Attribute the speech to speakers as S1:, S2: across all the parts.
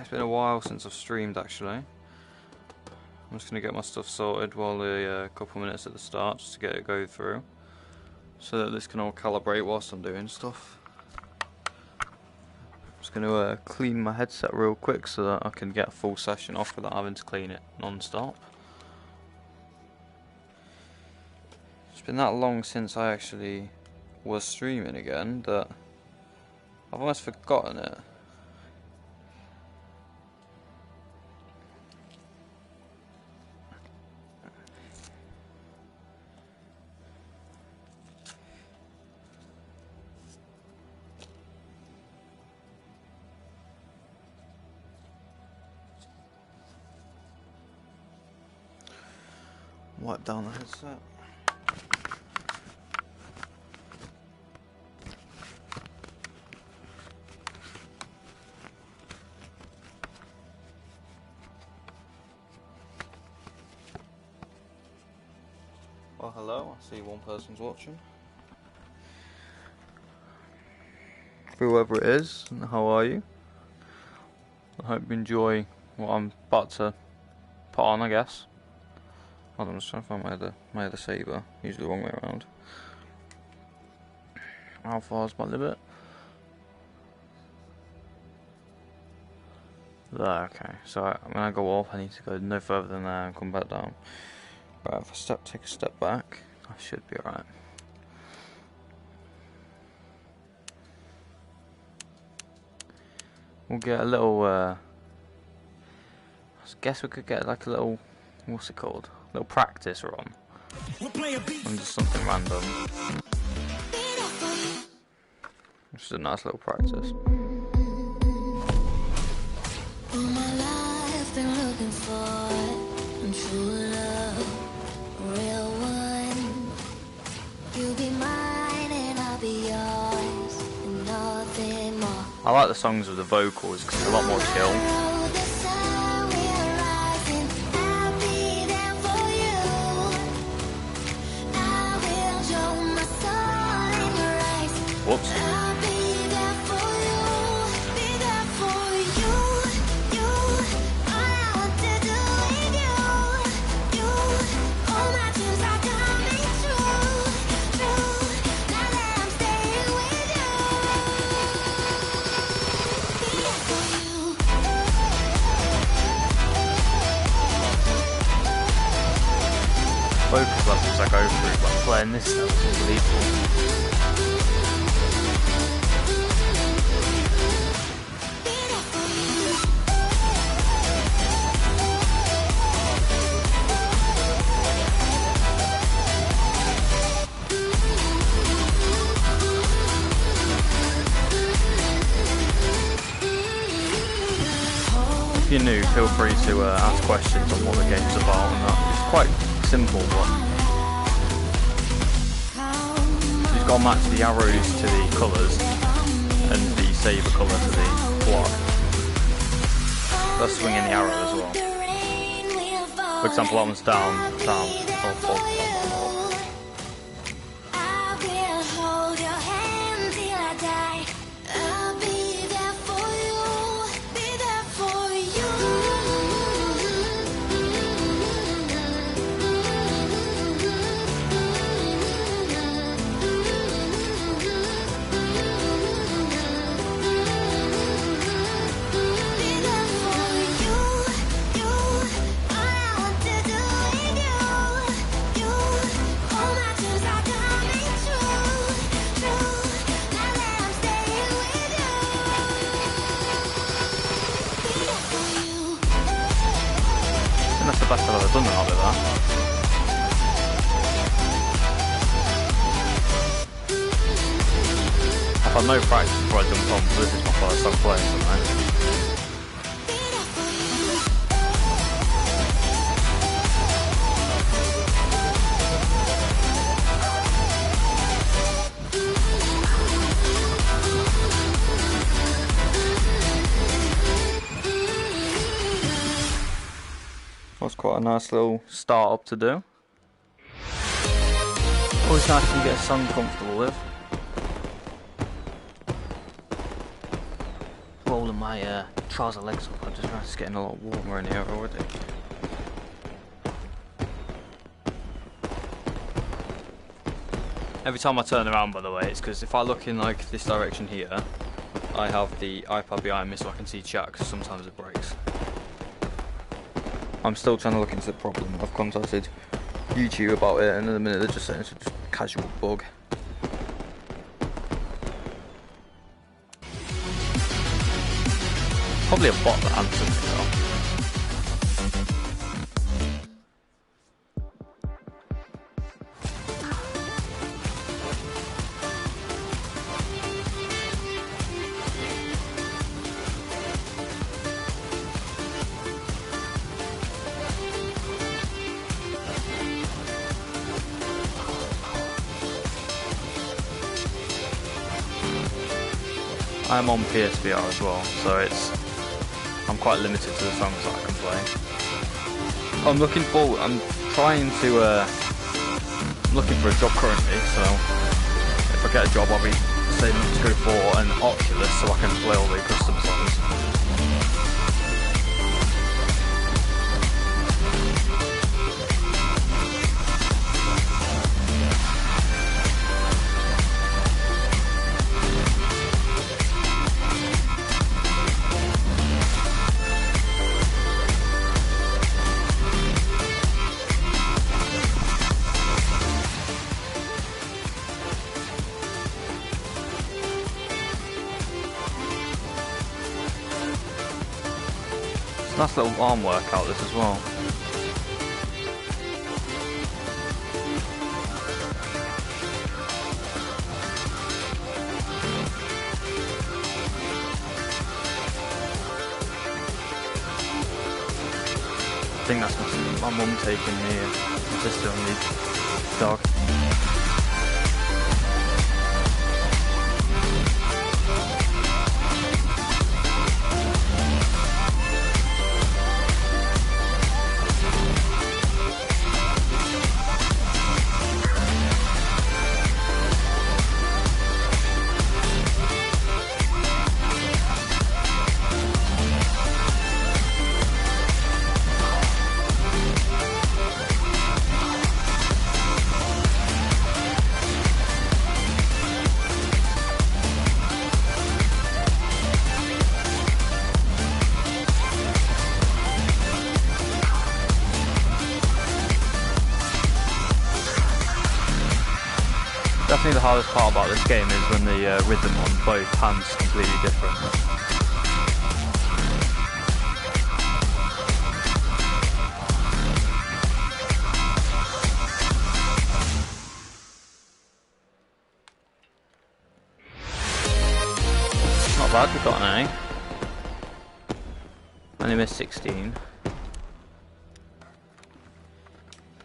S1: It's been a while since I've streamed actually. I'm just going to get my stuff sorted while the couple minutes at the start, just to get it go through, so that this can all calibrate whilst I'm doing stuff. I'm just going to clean my headset real quick so that I can get a full session off without having to clean it non-stop. It's been that long since I actually was streaming again that I've almost forgotten it. Wipe down the headset. Well, hello, I see one person's watching. Whoever it is, how are you? I hope you enjoy what I'm about to put on, I guess. Hold on, I'm just trying to find my other Saber. Usually the wrong way around. How far is my limit? There, okay. So when I go off, I need to go no further than there and come back down. Right, if I take a step back, I should be alright. We'll get a little, I guess we could get like a little, what's it called? A little practice run. And just something random. Just a nice little practice.
S2: All my life been looking for true love. Real one, you be mine and I'll be yours, and nothing more.
S1: I like the songs with the vocals because it's a lot more chill. Whoops. Focus levels I go through, but playing this stuff is unbelievable. If you're new, feel free to ask questions on what the game's about and that. It's quite simple, but you've got to match the arrows to the colours and the Saber colour to the block. That's swinging the arrow as well. For example, that one's down, down, up, up, up, up. That's the best I've ever done out of that. I've had no practice before I jumped on, so this is my first time playing tonight. That's quite a nice little start up to do. Always nice to get a song comfortable with. Rolling my charge the legs up. I just realised it's getting a lot warmer in here already. Every time I turn around, by the way, it's because if I look in like this direction here, I have the iPad behind me so I can see chat, because sometimes it breaks. I'm still trying to look into the problem. I've contacted YouTube about it, and in a minute they're just saying it's just a casual bug. Probably a bot that answered me though. I'm on PSVR as well, so I'm quite limited to the songs that I can play. I'm looking for a job currently, so if I get a job I'll be saving up to go for an Oculus so I can play all the custom songs. Nice little arm workout this as well. I think that's my mum taking the sister and the dog. Definitely the hardest part about this game is when the rhythm on both hands is completely different. Not bad, we got an A. Only missed 16.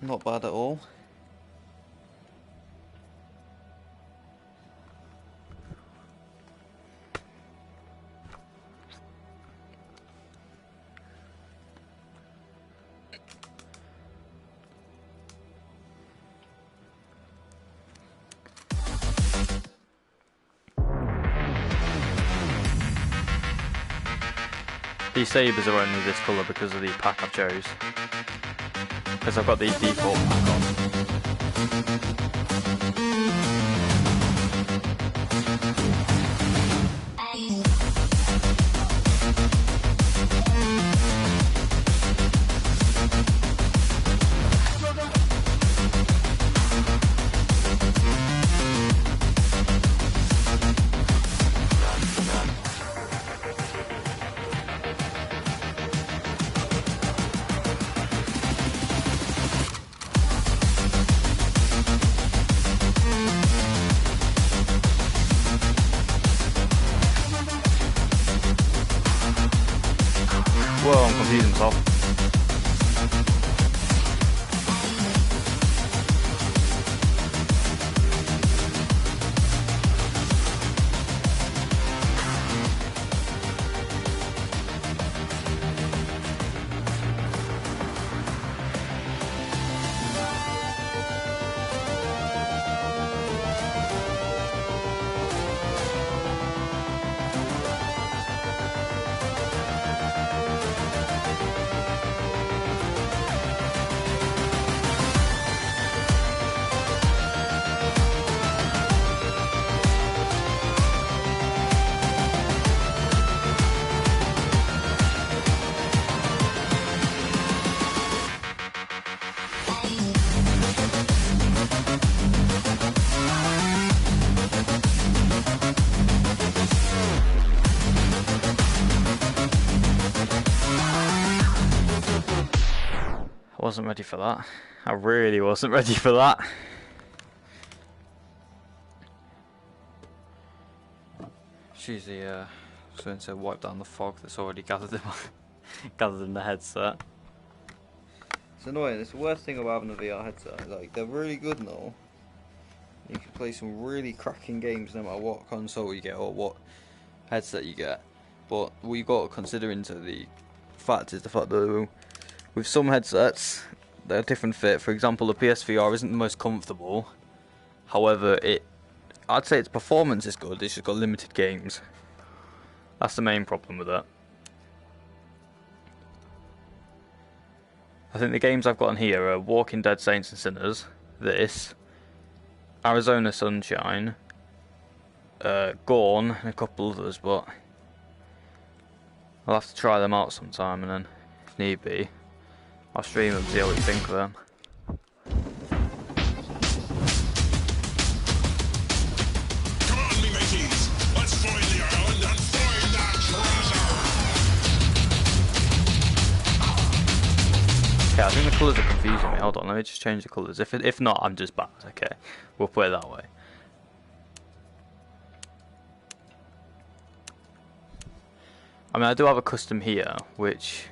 S1: Not bad at all. These sabers are only this colour because of the pack I've chose. Because I've got the default pack on. Whoa, I'm confusing myself. wasn't ready for that. I really wasn't ready for that. She's going to wipe down the fog that's already gathered in the headset. It's annoying. It's the worst thing about having a VR headset. Like, they're really good and all. You can play some really cracking games no matter what console you get or what headset you get. But what you've got to consider into the fact is the fact that with some headsets, they're a different fit. For example, the PSVR isn't the most comfortable. However, I'd say its performance is good. It's just got limited games. That's the main problem with it. I think the games I've got on here are Walking Dead Saints and Sinners, this, Arizona Sunshine, Gorn, and a couple others, but I'll have to try them out sometime, and then, if need be, I'll stream them, see what you think of them.
S3: Come on, me mateys, let's find the island and find that treasure!
S1: Okay, I think the colours are confusing me. Hold on, let me just change the colours. If not, I'm just bad. Okay, we'll put it that way. I mean, I do have a custom here, which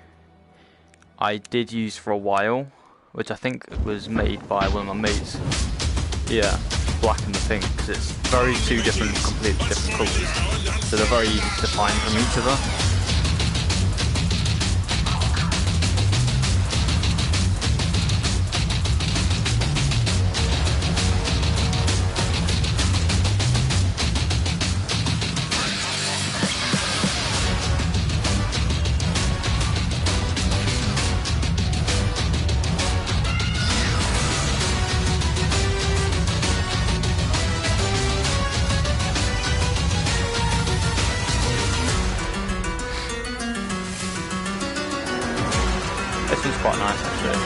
S1: I did use for a while, which I think was made by one of my mates. Yeah, black and the pink, because it's completely different colours, so they're very easy to find from each other. This one's quite nice actually.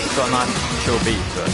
S1: It's got a nice chill beat to it.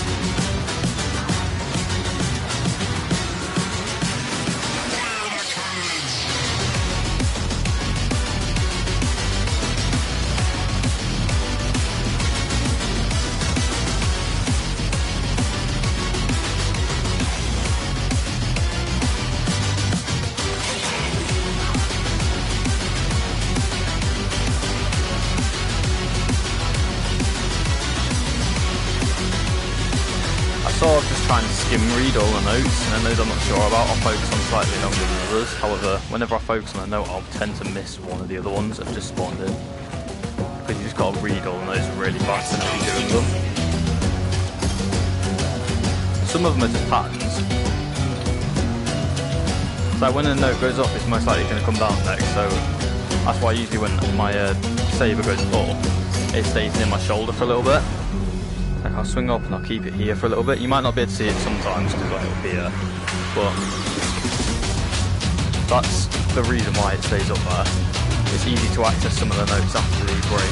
S1: Sort of just trying to skim read all the notes, and those I'm not sure about, I'll focus on slightly longer than others. However, whenever I focus on a note, I'll tend to miss one of the other ones that have just spawned in. Because you just got to read all the notes really fast and be doing them. Some of them are just patterns. So when a note goes up, it's most likely going to come down next, so that's why usually when my Saber goes up, it stays in my shoulder for a little bit. Like I'll swing up and I'll keep it here for a little bit. You might not be able to see it sometimes because like, it'll be here, but that's the reason why it stays up there. It's easy to access some of the notes after the break.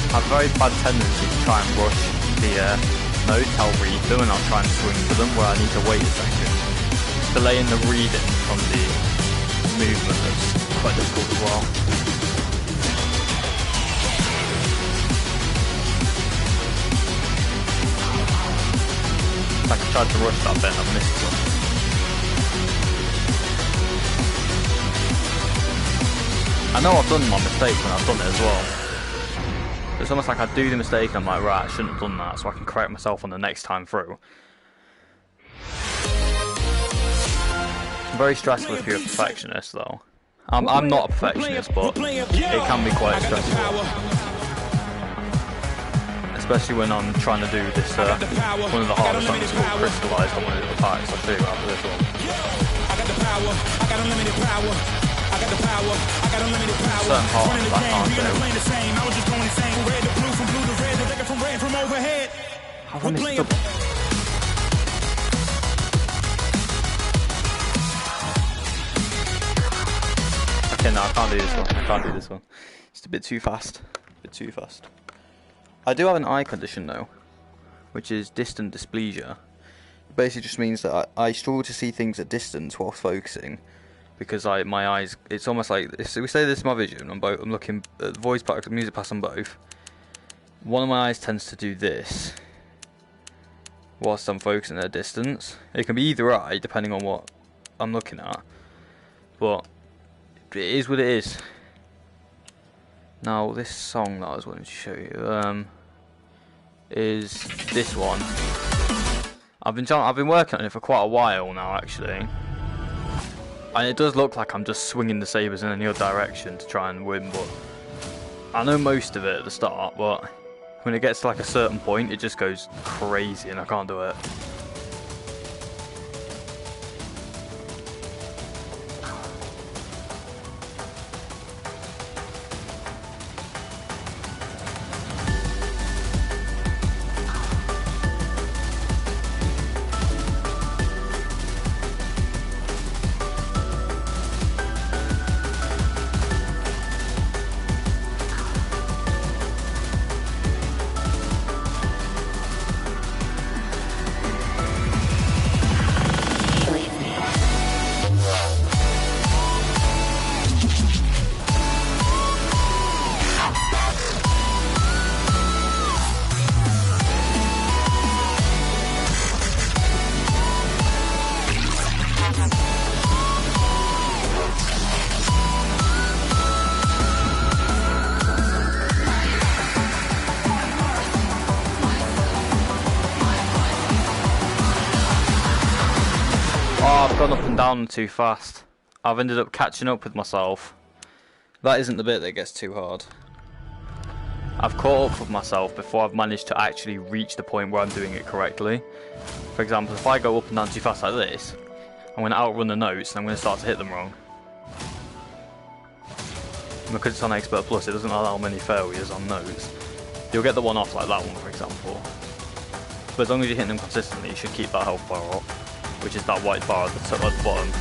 S1: I have a very bad tendency to try and rush the notes. I'll read them and I'll try and swing to them where I need to wait a second. Delaying the reading from the movement is quite difficult as well. Like I tried to rush that bit and I missed one. I know I've done my mistake when I've done it as well. It's almost like I do the mistake and I'm like, right, I shouldn't have done that, so I can correct myself on the next time through. Very stressful if you're a perfectionist though. I'm not a perfectionist, but it can be quite stressful. Especially when I'm trying to do this, one of the hardest ones called Crystallize on one of the packs. I'll show you after this one.
S3: power. I got unlimited power. I got the power. I got unlimited power.
S1: Certain parts
S3: Running the
S1: I
S3: game,
S1: can't
S3: we
S1: do.
S3: ain't playing the same. I was just going insane. From red to blue, from blue to red, the liquor from red from overhead.
S1: How
S3: We're
S1: I missed
S3: playing.
S1: the... Okay, no, I can't do this one. I can't do this one. It's a bit too fast. A bit too fast. I do have an eye condition though, which is distant dysplasia. It basically just means that I struggle to see things at distance whilst focusing, because my eyes. It's almost like so we say this is my vision. I'm looking at the voice pack, the music pass on both. One of my eyes tends to do this whilst I'm focusing at a distance. It can be either eye depending on what I'm looking at, but it is what it is. Now this song that I was wanting to show you is this one. I've been working on it for quite a while now actually, and it does look like I'm just swinging the sabers in any other direction to try and win, but I know most of it at the start, but when it gets to like a certain point it just goes crazy and I can't do it. Oh, I've gone up and down too fast. I've ended up catching up with myself. That isn't the bit that gets too hard. I've caught up with myself before I've managed to actually reach the point where I'm doing it correctly. For example, if I go up and down too fast like this, I'm going to outrun the notes and I'm going to start to hit them wrong. And because it's on Expert Plus, it doesn't allow many failures on notes. You'll get the one off like that one, for example. But as long as you're hitting them consistently, you should keep that health bar up, which is that white bar at the bottom.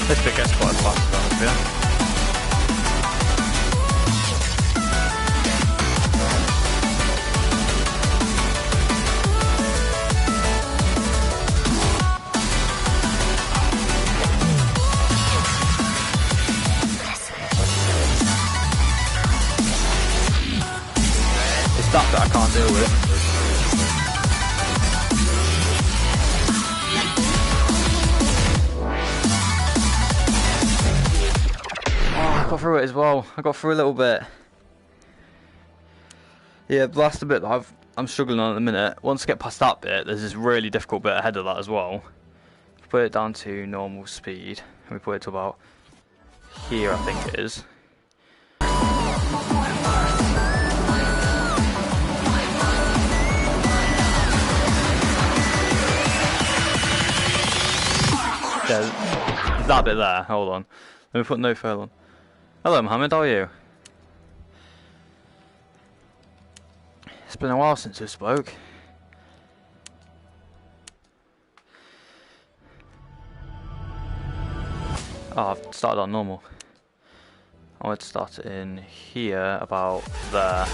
S1: This bit gets quite fast, to be honest with you. It's that bit I can't deal with. I got through it as well. I got through a little bit. Yeah, that's the bit that I'm struggling on at the minute. Once I get past that bit, there's this really difficult bit ahead of that as well. Put it down to normal speed, and we put it to about here, I think it is. There's that bit there. Hold on. Let me put no fail on. Hello, Mohammed. How are you? It's been a while since we spoke. Oh, I've started on normal. I want to start it in here, about there.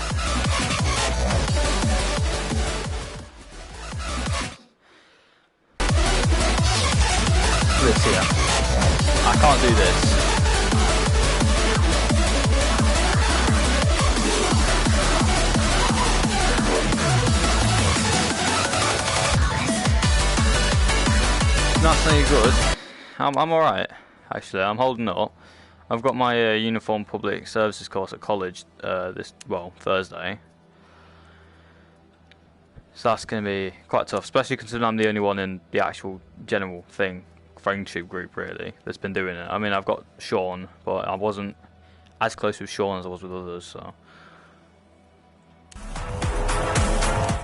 S1: This here. I can't do this. Not so good. I'm alright, actually. I'm holding it up. I've got my uniform public services course at college Thursday. So that's going to be quite tough, especially considering I'm the only one in the actual general friendship group really, that's been doing it. I mean, I've got Sean, but I wasn't as close with Sean as I was with others, so.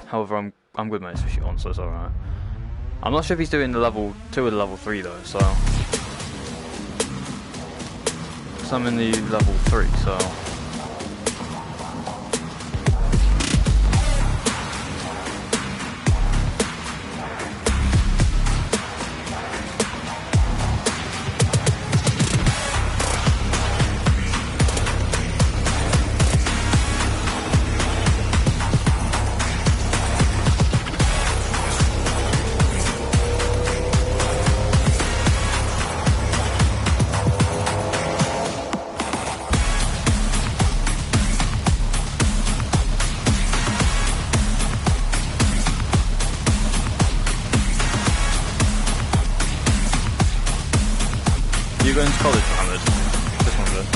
S1: However, I'm good mates with Sean, so it's alright. I'm not sure if he's doing the level 2 or the level 3 though, so. So I'm in the level 3, so. You going to college, Mohammed? This one's good.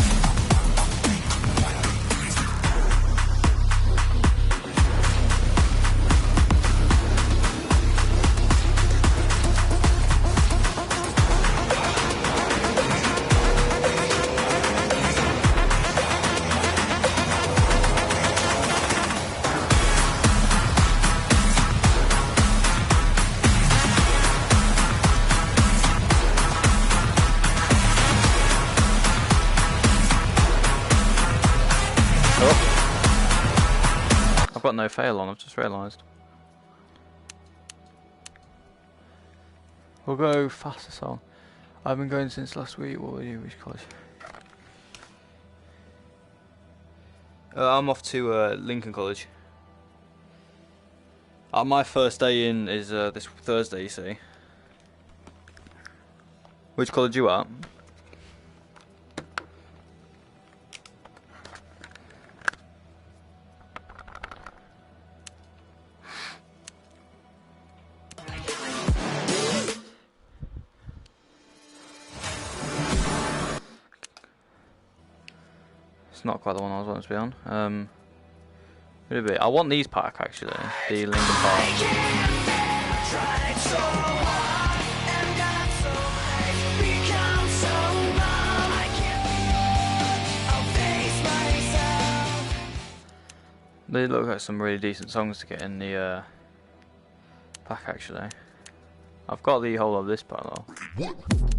S1: I've got no fail on, I've just realised. We'll go faster song. I've been going since last week. What were you? Which college? I'm off to Lincoln College. My first day in is this Thursday, you see. Which college you at? It's not quite the one I was wanting to be on. Would it be? I want these pack actually. The Linkin Park. They look like some really decent songs to get in the pack actually. I've got the whole of this pack though. Oh wait,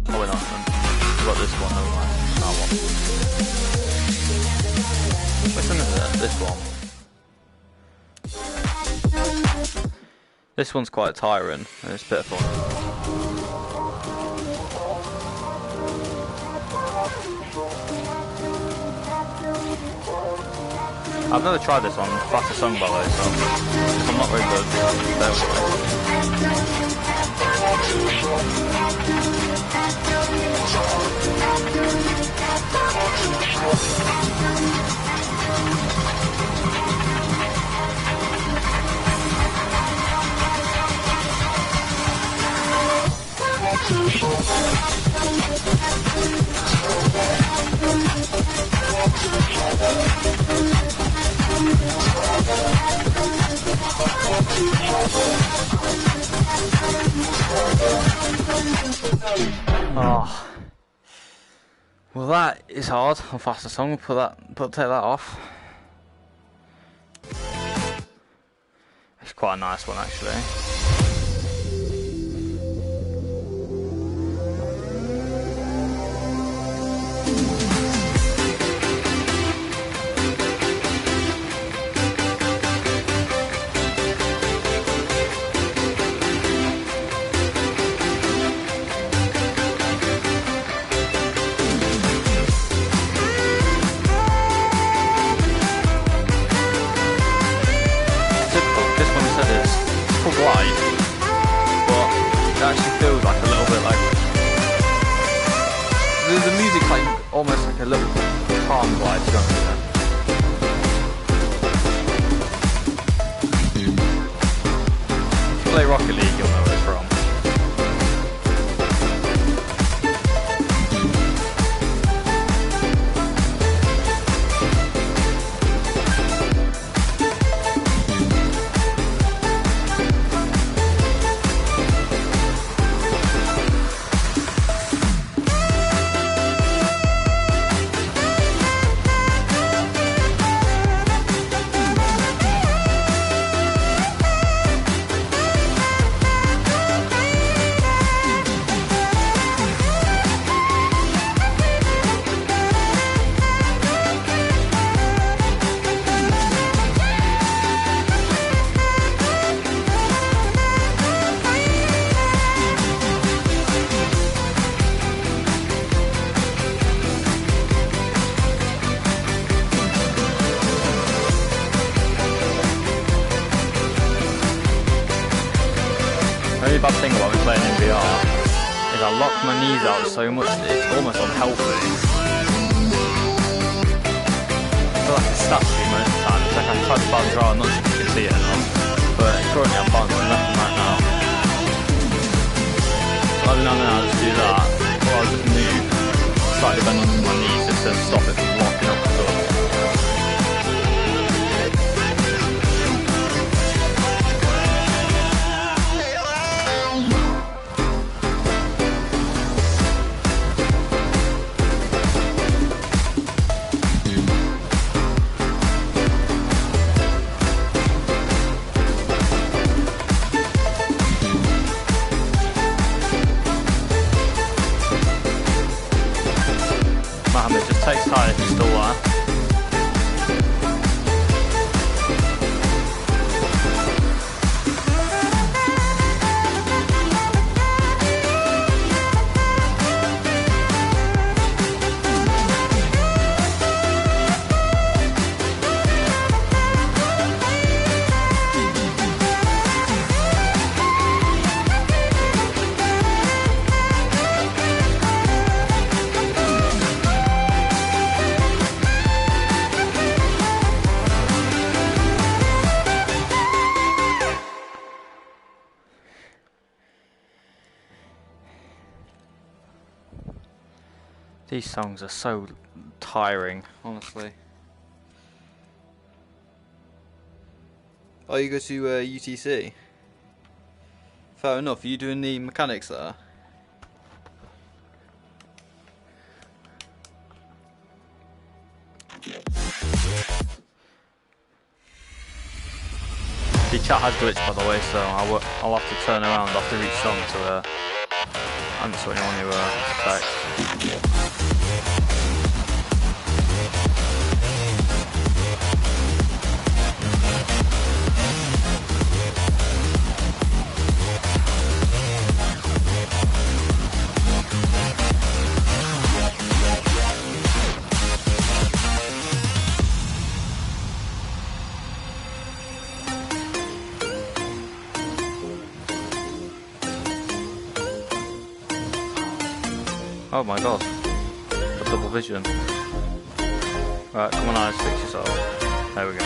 S1: no, I've got this one. Never mind. That one. Which one is it? This one. This one's quite tiring and it's a bit of fun. I've never tried this one, faster song by the way, so I'm not very good. Oh, well, that is hard on faster song. Take that off. It's quite a nice one actually. to go with it. Play Rocket League, you'll know where it's from. The only bad thing about me playing in VR is I lock my knees out so much that it's almost unhealthy. I feel like a statue most of the time. It's like I'm trying to bounce around, not sure if you can see it or not, but currently I'm bouncing left and right now. So every now and then I'll just do that, or I'll just move, slightly bend onto my knees just to stop it from locking up and stuff. It just takes time if you're still there. These songs are so tiring, honestly. Oh, you go to UTC? Fair enough, are you doing the mechanics there? The chat has glitched, by the way, so I'll have to turn around after each song to answer anyone who texts. Oh my god, a double vision. Right, come on eyes, fix yourself. There we go.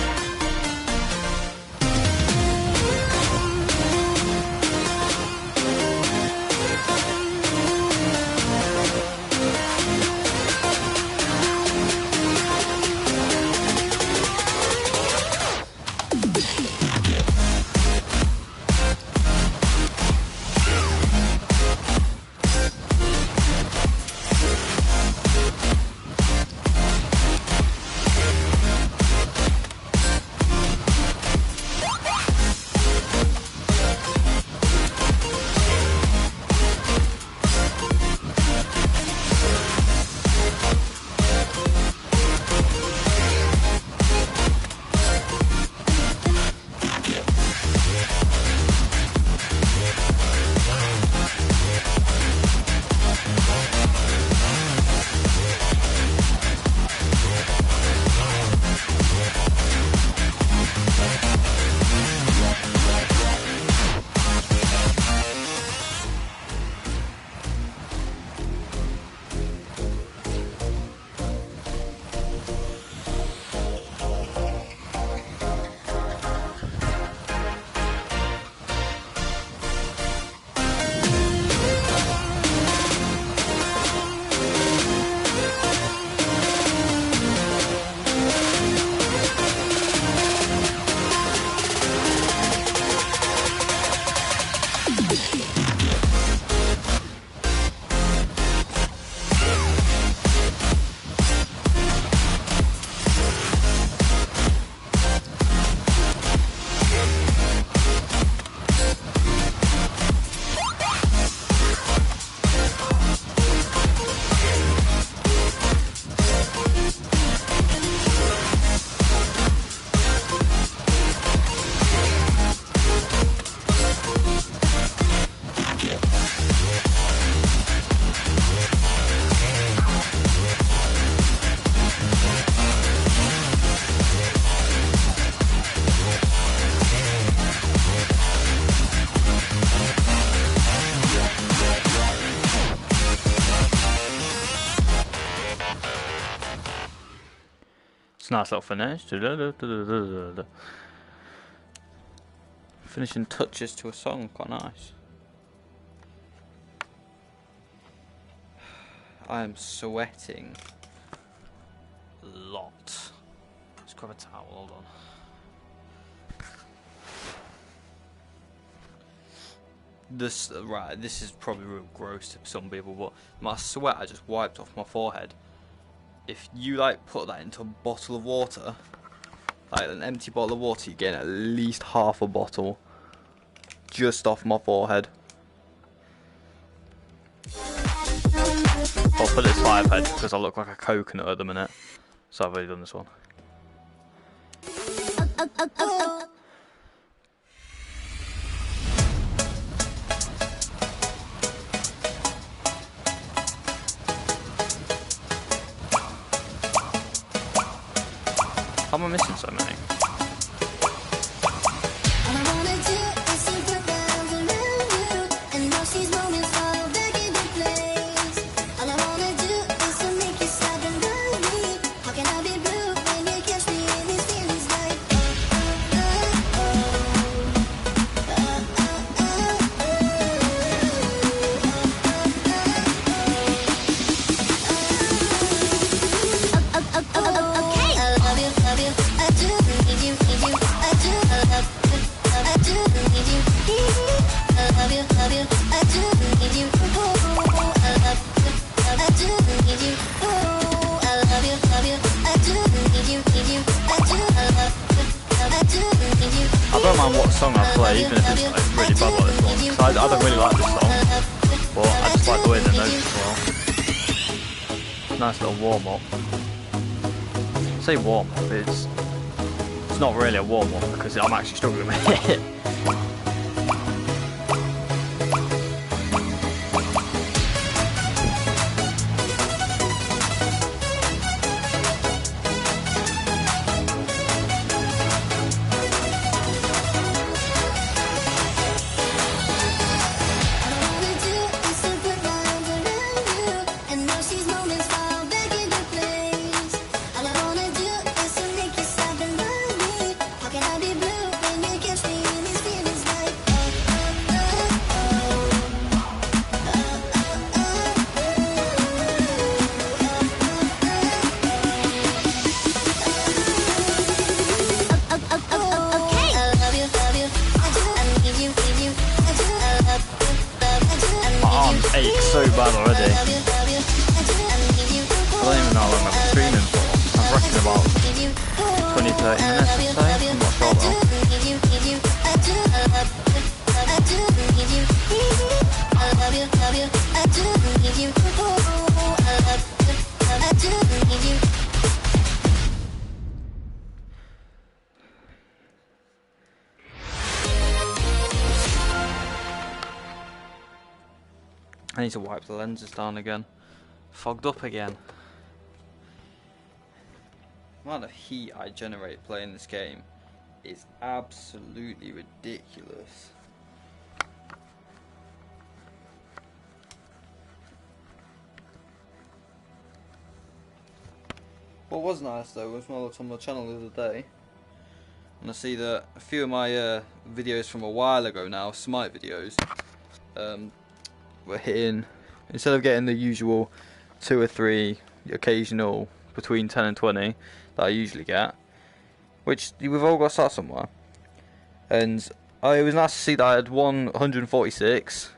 S1: Nice little finish. Finishing touches to a song, quite nice. I am sweating a lot. Let's grab a towel, hold on. This is probably real gross to some people, but my sweat I just wiped off my forehead. If you like put that into a bottle of water, like an empty bottle of water, you get at least half a bottle just off my forehead. I'll put this 5 head because I look like a coconut at the minute, so I've already done this one. How am I missing so many? I don't mind what song I play, even if it's like really bad like this one. Cause I don't really like this song, but I just like the way the notes as well. Nice little warm up. I say warm up, it's not really a warm up because I'm actually struggling with it. So bad already. I don't even know how long I've been streaming for. I reckon about 20-30 minutes or so. I'm not sure though. I need to wipe the lenses down again. Fogged up again. The amount of heat I generate playing this game is absolutely ridiculous. What was nice though was when I looked on my channel the other day and I see that a few of my videos from a while ago now, Smite videos, we're hitting, instead of getting the usual 2 or 3 occasional between 10 and 20 that I usually get, which we've all got to start somewhere, and it was nice to see that I had 146,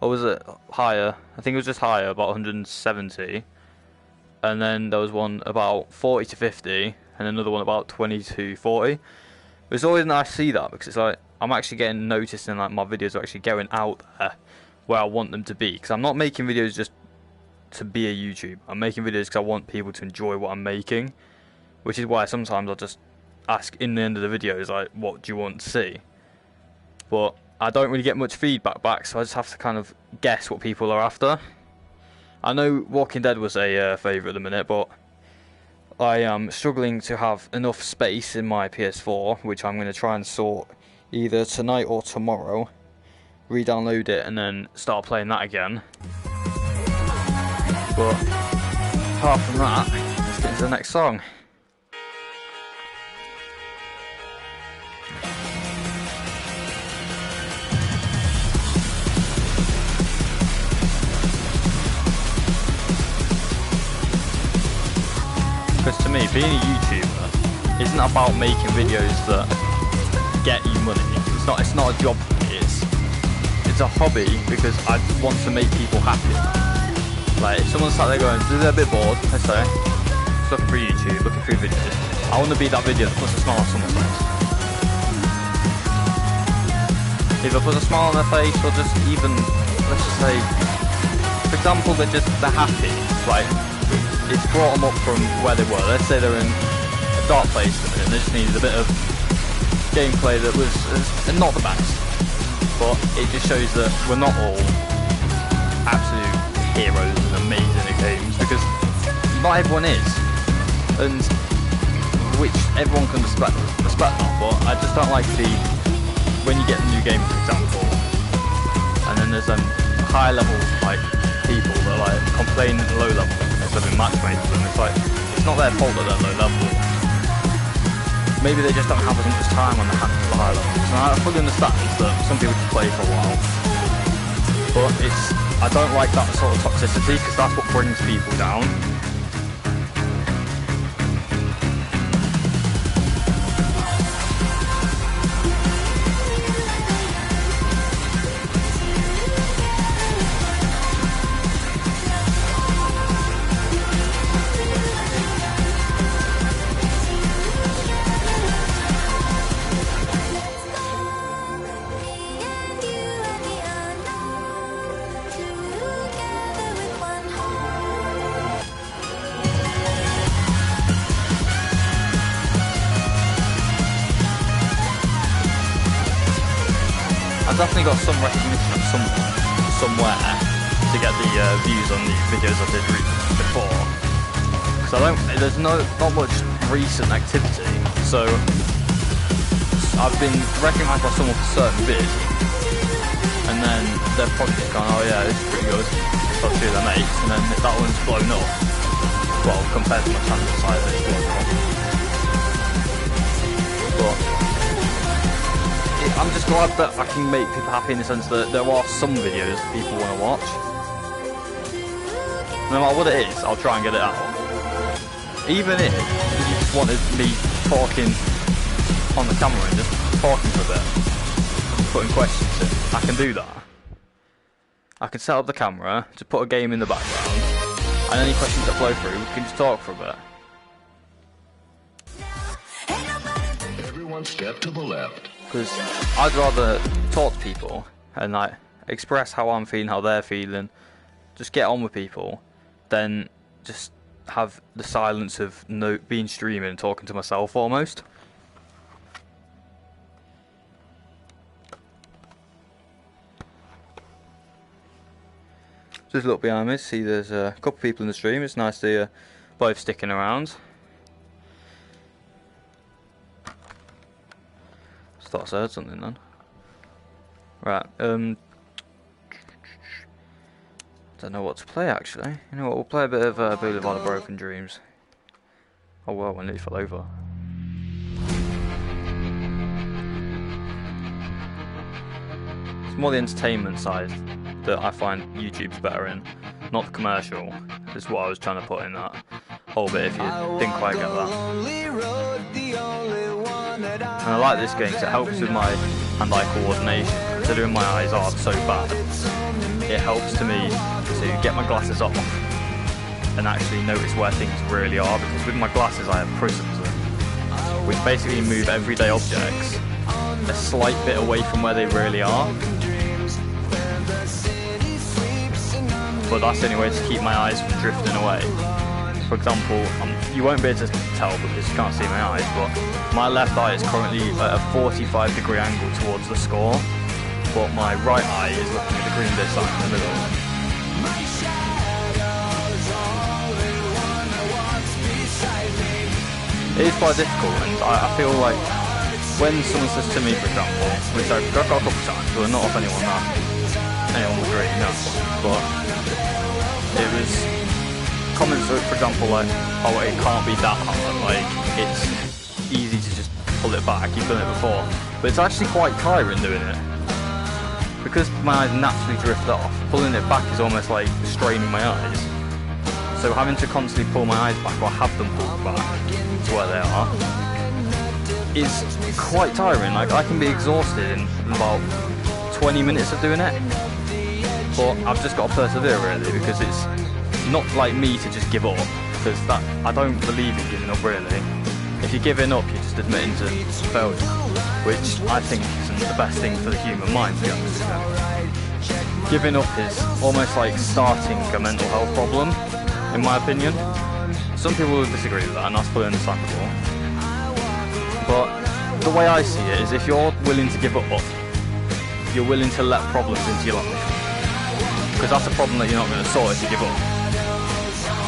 S1: or was it higher? I think it was just higher, about 170, and then there was one about 40 to 50 and another one about 20 to 40. It's always nice to see that because it's like I'm actually getting noticed and like my videos are actually going out there where I want them to be, because I'm not making videos just to be a YouTuber. I'm making videos because I want people to enjoy what I'm making, which is why sometimes I'll just ask in the end of the videos like, what do you want to see? But I don't really get much feedback back, so I just have to kind of guess what people are after. I know Walking Dead was a favourite at the minute, but I am struggling to have enough space in my PS4, which I'm going to try and sort either tonight or tomorrow, re-download it and then start playing that again. But apart from that, let's get into the next song. Because to me, being a YouTuber isn't about making videos that get you money. It's not a job for me. It's a hobby because I want to make people happy. Like if someone's sat there going, they're a bit bored, let's say, looking through YouTube, looking through videos, I want to be that video that puts a smile on someone's face. Either puts a smile on their face or just even, let's just say, for example, they're happy. Like it's brought them up from where they were. Let's say they're in a dark place and they just needed a bit of gameplay that was not the best. But it just shows that we're not all absolute heroes and amazing at games, because not everyone is, and which everyone can respect that. But I just don't like when you get a new game, for example, and then there's high level like people that are like complaining at low level instead of being matchmaking with them. It's like it's not their fault that they're low level. Maybe they just don't have as much time on the hands for the high level. So I fully understand that some people just play for a while, but I don't like that sort of toxicity because that's what brings people down. I've definitely got some recognition of somewhere to get the views on the videos I did before. Because there's not much recent activity, so I've been recognised by someone for certain vids, and then they've probably just gone, oh yeah, this is pretty good, got two of their mates, and then that one's blown up. Well, compared to my channel size, it's blown up. But I'm just glad that I can make people happy in the sense that there are some videos that people want to watch. No matter what it is, I'll try and get it out. Even if you just wanted me talking on the camera and just talking for a bit, putting questions in, I can do that. I can set up the camera, just put a game in the background, and any questions that flow through, we can just talk for a bit.
S3: Everyone step to the left.
S1: Because I'd rather talk to people and like express how I'm feeling, how they're feeling, just get on with people, than just have the silence of being streaming and talking to myself almost. Just look behind me, see there's a couple of people in the stream. It's nice to both sticking around. Thought I heard something then. Right, don't know what to play actually. You know what, we'll play a bit of Boulevard of Broken Dreams. Oh well, I nearly fell over. It's more the entertainment side that I find YouTube's better in, not the commercial, is what I was trying to put in that whole bit if you didn't quite get that. And I like this game because it helps with my hand-eye coordination. Considering my eyes are so bad, it helps to me to get my glasses off and actually notice where things really are, because with my glasses I have prisms which basically move everyday objects a slight bit away from where they really are. But that's the only way to keep my eyes from drifting away. For example, you won't be able to tell because you can't see my eyes, but my left eye is currently at a 45-degree angle towards the score, but my right eye is looking at the green bit side in the middle. It is quite difficult, and I feel like when someone says to me, for example, which I've got a couple of times, but not of anyone would really know, but it was comments, for example, like, oh, it can't be that hard, like, it's easy to just pull it back, you've done it before, but it's actually quite tiring doing it, because my eyes naturally drift off. Pulling it back is almost like straining my eyes, So having to constantly pull my eyes back, or have them pulled back to where they are, is quite tiring. Like, I can be exhausted in about 20 minutes of doing it, but I've just got to persevere really, because it's not like me to just give up, because that, I don't believe in giving up really. If you're giving up, you're just admitting to failure, which I think isn't the best thing for the human mind, to be honest with you. Giving up is almost like starting a mental health problem, in my opinion. Some people will disagree with that, and that's fully understandable. But the way I see it is, if you're willing to give up, you're willing to let problems into your life, because that's a problem that you're not going to solve if you give up.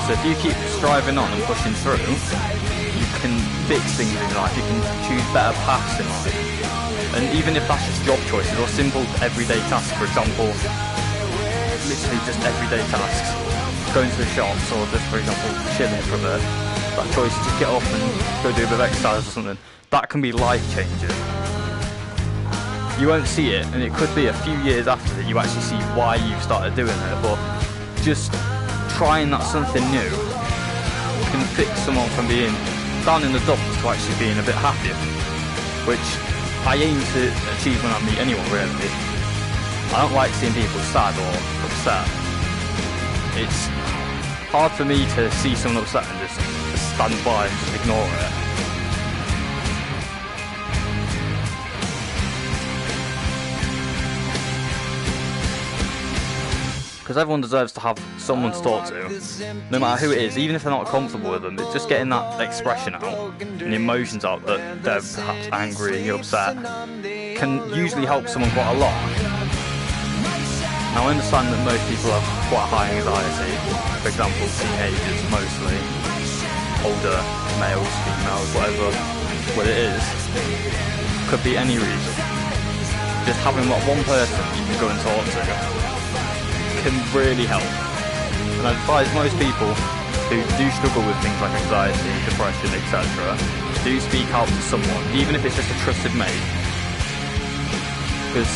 S1: So if you keep striving on and pushing through, you can fix things in life, you can choose better paths in life. And even if that's just job choices or simple everyday tasks, for example, literally just everyday tasks, going to the shops, or just, for example, chilling for a bit, that choice, just get up and go do a bit of exercise or something, that can be life-changing. You won't see it, and it could be a few years after that you actually see why you've started doing it, but just trying that something new can fix someone from being down in the dumps to actually being a bit happier, which I aim to achieve when I meet anyone really. I don't like seeing people sad or upset. It's hard for me to see someone upset and just stand by and just ignore it. Because everyone deserves to have someone to talk to, no matter who it is, even if they're not comfortable with them. It's just getting that expression out and the emotions out that they're perhaps angry, upset, can usually help someone quite a lot. Now I understand that most people have quite high anxiety, for example teenagers mostly, older males, females, whatever what it is, could be any reason. Just having one person you can go and talk to can really help. And I advise most people who do struggle with things like anxiety, depression, etc., do speak out to someone, even if it's just a trusted mate. Because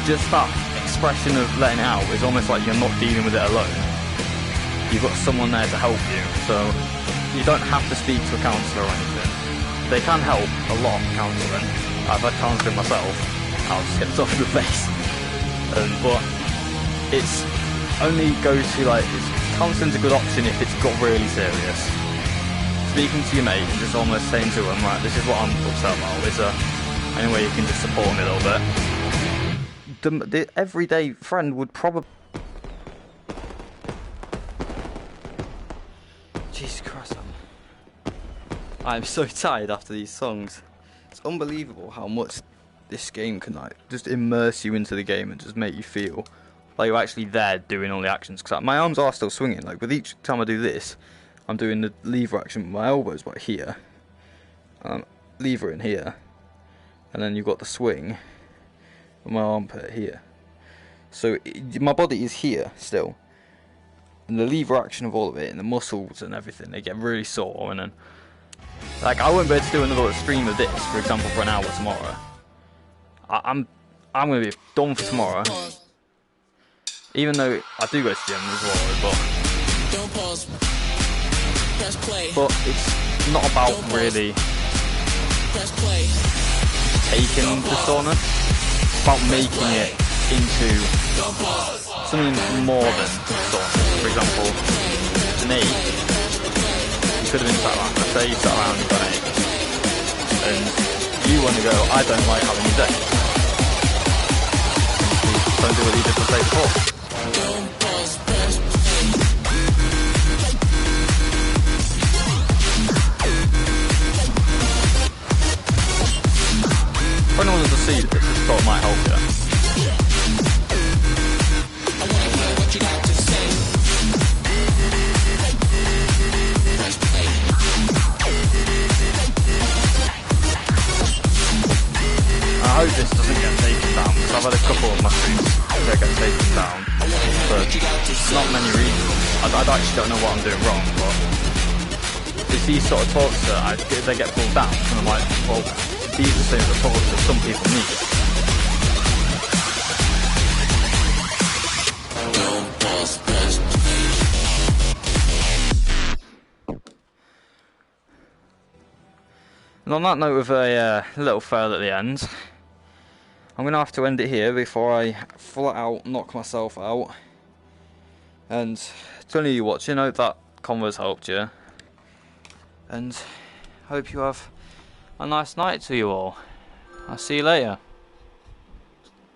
S1: just that expression of letting it out is almost like you're not dealing with it alone. You've got someone there to help you, so you don't have to speak to a counsellor or anything. They can help a lot, counselling. I've had counselling myself. I'll just get this off the face. But it's only go-to, like, counselling's a good option if it's got really serious. Speaking to your mate and just almost saying to them, right, this is what I'm upset about, is there any way you can just support me a little bit? The everyday friend would probably... Jesus Christ, I'm so tired after these songs. It's unbelievable how much this game can, like, just immerse you into the game and just make you feel like you're actually there doing all the actions. Because my arms are still swinging. Like, with each time I do this, I'm doing the lever action with my elbows right here, lever in here, and then you've got the swing with my armpit here. So my body is here still, and the lever action of all of it and the muscles and everything, they get really sore. And then, like, I won't be able to do another stream of this, for example, for an hour tomorrow. I'm going to be done for tomorrow. Even though I do go to gym as well, but it's not about really taking the soreness. It's about making it into something more than soreness. For example, an ache. You could have been sat around. Let's say you sat around and got an ache, and you want to go, I don't like having these aches. Don't do what you did the day before. If anyone wants to see this, I thought it might help you. I hope this doesn't get taken down, because I've had a couple of my streams that get taken down for not many reasons. I actually don't know what I'm doing wrong, but it's these sort of talks that they get pulled down, and I'm like, well, these are the same talks that some people need. And on that note, with a little fail at the end, I'm going to have to end it here before I flat out knock myself out. And to any of you watching, I hope that convo's helped you. And hope you have a nice night to you all. I'll see you later.